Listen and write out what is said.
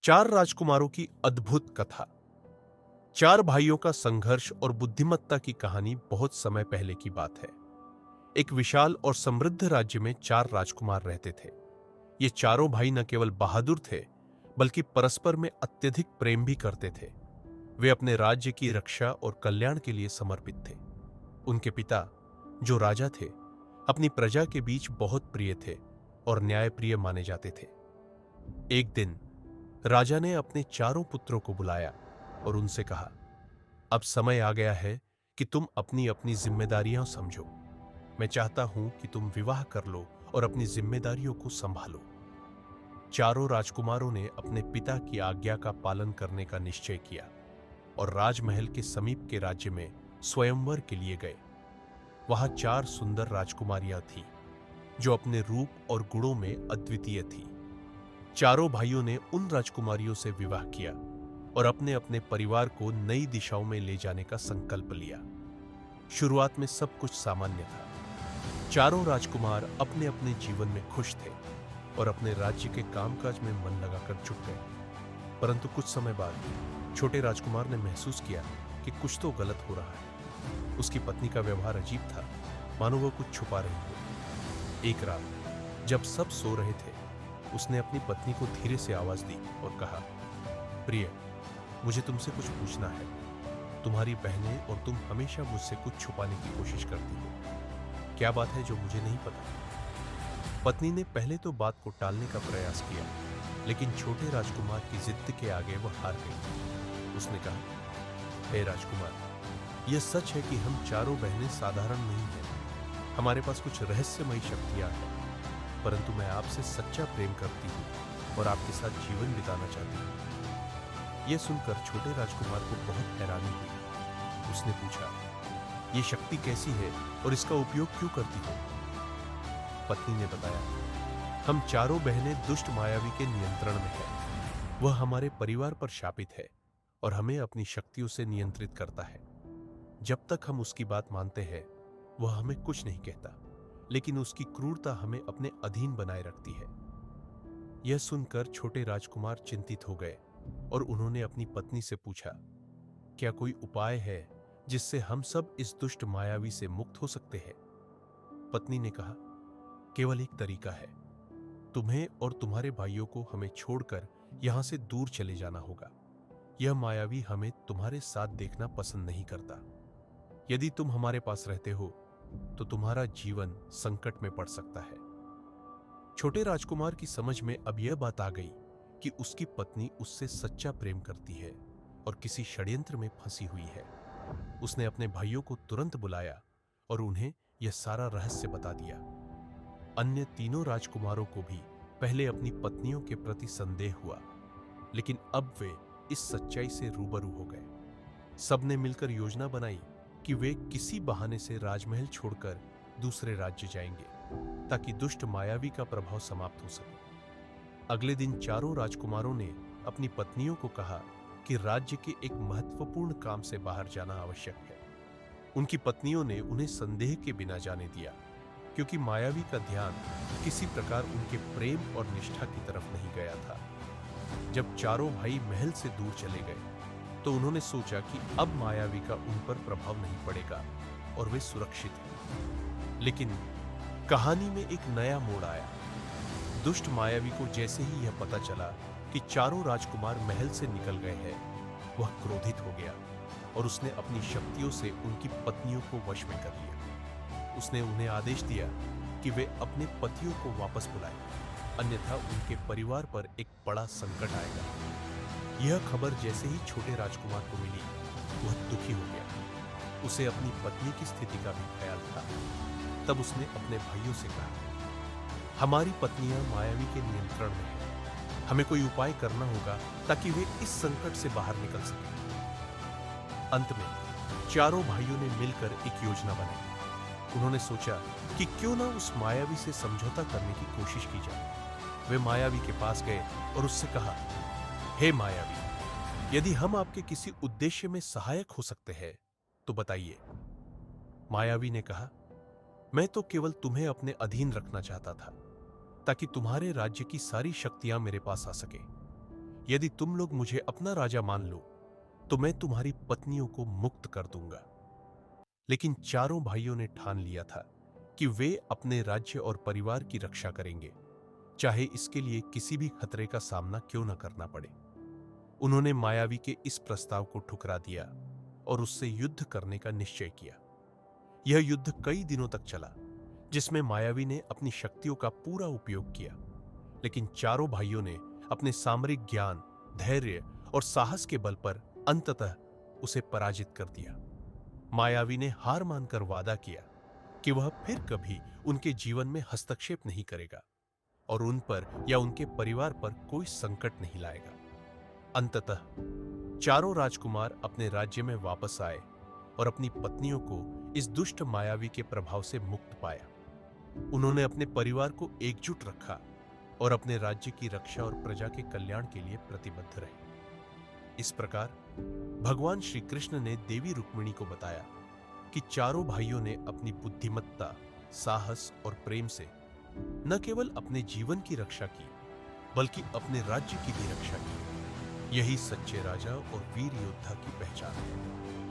चार राजकुमारों की अद्भुत कथा। चार भाइयों का संघर्ष और बुद्धिमत्ता की कहानी बहुत समय पहले की बात है। एक विशाल और समृद्ध राज्य में चार राजकुमार रहते थे। ये चारों भाई न केवल बहादुर थे, बल्कि परस्पर में अत्यधिक प्रेम भी करते थे। वे अपने राज्य की रक्षा और कल्याण के लिए समर्पित थे। उनके पिता, जो राजा थे, अपनी प्रजा के बीच बहुत प्रिय थे और न्यायप्रिय माने जाते थे। एक दिन राजा ने अपने चारों पुत्रों को बुलाया और उनसे कहा, अब समय आ गया है कि तुम अपनी अपनी जिम्मेदारियां समझो। मैं चाहता हूं कि तुम विवाह कर लो और अपनी जिम्मेदारियों को संभालो। चारों राजकुमारों ने अपने पिता की आज्ञा का पालन करने का निश्चय किया और राजमहल के समीप के राज्य में स्वयंवर के लिए गए। वहां चार सुंदर राजकुमारियां थीं, जो अपने रूप और गुणों में अद्वितीय थीं। चारों भाइयों ने उन राजकुमारियों से विवाह किया और अपने अपने परिवार को नई दिशाओं में ले जाने का संकल्प लिया। शुरुआत में सब कुछ सामान्य था। चारों राजकुमार अपने अपने जीवन में खुश थे और अपने राज्य के कामकाज में मन लगाकर जुट गए। परंतु कुछ समय बाद छोटे राजकुमार ने महसूस किया कि कुछ तो गलत हो रहा है। उसकी पत्नी का व्यवहार अजीब था, मानो वह कुछ छुपा रही हो। एक रात जब सब सो रहे थे, उसने अपनी पत्नी को धीरे से आवाज दी और कहा, प्रिय, मुझे तुमसे कुछ पूछना है। तुम्हारी बहनें और तुम हमेशा मुझसे कुछ छुपाने की कोशिश करती हो। क्या बात है जो मुझे नहीं पता? पत्नी ने पहले तो बात को टालने का प्रयास किया, लेकिन छोटे राजकुमार की जिद के आगे वह हार गई। उसने कहा, हे राजकुमार, यह सच है कि हम चारों बहनें साधारण नहीं हैं। हमारे पास कुछ रहस्यमयी शक्तियां हैं, परंतु मैं आपसे सच्चा प्रेम करती हूं और आपके साथ जीवन बिताना चाहती हूं। यह सुनकर छोटे राजकुमार को बहुत हैरानी हुई। उसने पूछा, यह शक्ति कैसी है और इसका उपयोग क्यों करती हो? पत्नी ने बताया, हम चारों बहनें दुष्ट मायावी के नियंत्रण में हैं। वह हमारे परिवार पर शापित है और हमें अपनी शक्तियों से नियंत्रित करता है। जब तक हम उसकी बात मानते हैं, वह हमें कुछ नहीं कहता, लेकिन उसकी क्रूरता हमें अपने अधीन बनाए रखती है। यह सुनकर छोटे राजकुमार चिंतित हो गए और उन्होंने अपनी पत्नी से पूछा, क्या कोई उपाय है जिससे हम सब इस दुष्ट मायावी से मुक्त हो सकते हैं? पत्नी ने कहा, केवल एक तरीका है। तुम्हें और तुम्हारे भाइयों को हमें छोड़कर यहां से दूर चले जाना होगा। यह मायावी हमें तुम्हारे साथ देखना पसंद नहीं करता। यदि तुम हमारे पास रहते हो तो तुम्हारा जीवन संकट में पड़ सकता है। छोटे राजकुमार की समझ में अब यह बात आ गई कि उसकी पत्नी उससे सच्चा प्रेम करती है और किसी षड्यंत्र में फंसी हुई है। उसने अपने भाइयों को तुरंत बुलाया और उन्हें यह सारा रहस्य बता दिया। अन्य तीनों राजकुमारों को भी पहले अपनी पत्नियों के प्रति संदेह हुआ, लेकिन अब वे इस सच्चाई से रूबरू हो गए। सबने मिलकर योजना बनाई कि वे किसी बहाने से राजमहल छोड़कर दूसरे राज्य जाएंगे, ताकि दुष्ट मायावी का प्रभाव समाप्त हो सके। अगले दिन चारों राजकुमारों ने अपनी पत्नियों को कहा कि राज्य के एक महत्वपूर्ण काम से बाहर जाना आवश्यक है। उनकी पत्नियों ने उन्हें संदेह के बिना जाने दिया, क्योंकि मायावी का ध्यान किसी प्रकार उनके प्रेम और निष्ठा की तरफ नहीं गया था। जब चारों भाई महल से दूर चले गए, तो उन्होंने सोचा कि अब मायावी का उन पर प्रभाव नहीं पड़ेगा और वे सुरक्षित हैं। लेकिन कहानी में एक नया मोड़ आया। दुष्ट मायावी को जैसे ही यह पता चला कि चारों राजकुमार महल से निकल गए हैं, वह क्रोधित हो गया और उसने अपनी शक्तियों से उनकी पत्नियों को वश में कर लिया। उसने उन्हें आदेश दिया कि वे अपने पतियों को वापस बुलाएं, अन्यथा उनके परिवार पर एक बड़ा संकट आएगा। यह खबर जैसे ही छोटे राजकुमार को मिली, वह दुखी हो गया। उसे अपनी पत्नी की स्थिति का भी ख्याल था। तब उसने अपने भाइयों से कहा, हमारी पत्नियां मायावी के नियंत्रण में हैं। हमें कोई उपाय करना होगा ताकि वे इस संकट से बाहर निकल सकें। अंत में चारों भाइयों ने मिलकर एक योजना बनाई। उन्होंने सोचा कि क्यों ना उस मायावी से समझौता करने की कोशिश की जाए। वे मायावी के पास गए और उससे कहा, हे मायावी, यदि हम आपके किसी उद्देश्य में सहायक हो सकते हैं तो बताइए। मायावी ने कहा, मैं तो केवल तुम्हें अपने अधीन रखना चाहता था, ताकि तुम्हारे राज्य की सारी शक्तियां मेरे पास आ सके। यदि तुम लोग मुझे अपना राजा मान लो तो मैं तुम्हारी पत्नियों को मुक्त कर दूंगा। लेकिन चारों भाइयों ने ठान लिया था कि वे अपने राज्य और परिवार की रक्षा करेंगे, चाहे इसके लिए किसी भी खतरे का सामना क्यों न करना पड़े। उन्होंने मायावी के इस प्रस्ताव को ठुकरा दिया और उससे युद्ध करने का निश्चय किया। यह युद्ध कई दिनों तक चला, जिसमें मायावी ने अपनी शक्तियों का पूरा उपयोग किया, लेकिन चारों भाइयों ने अपने सामरिक ज्ञान, धैर्य और साहस के बल पर अंततः उसे पराजित कर दिया। मायावी ने हार मानकर वादा किया कि वह फिर कभी उनके जीवन में हस्तक्षेप नहीं करेगा और उन पर या उनके परिवार पर कोई संकट नहीं लाएगा। अंततः चारों राजकुमार अपने राज्य में वापस आए और अपनी पत्नियों को इस दुष्ट मायावी के प्रभाव से मुक्त पाया। उन्होंने अपने परिवार को एकजुट रखा और अपने राज्य की रक्षा और प्रजा के कल्याण के लिए प्रतिबद्ध रहे। इस प्रकार भगवान श्री कृष्ण ने देवी रुक्मिणी को बताया कि चारों भाइयों ने अपनी बुद्धिमत्ता, साहस और प्रेम से न केवल अपने जीवन की रक्षा की, बल्कि अपने राज्य की भी रक्षा की। यही सच्चे राजा और वीर योद्धा की पहचान है।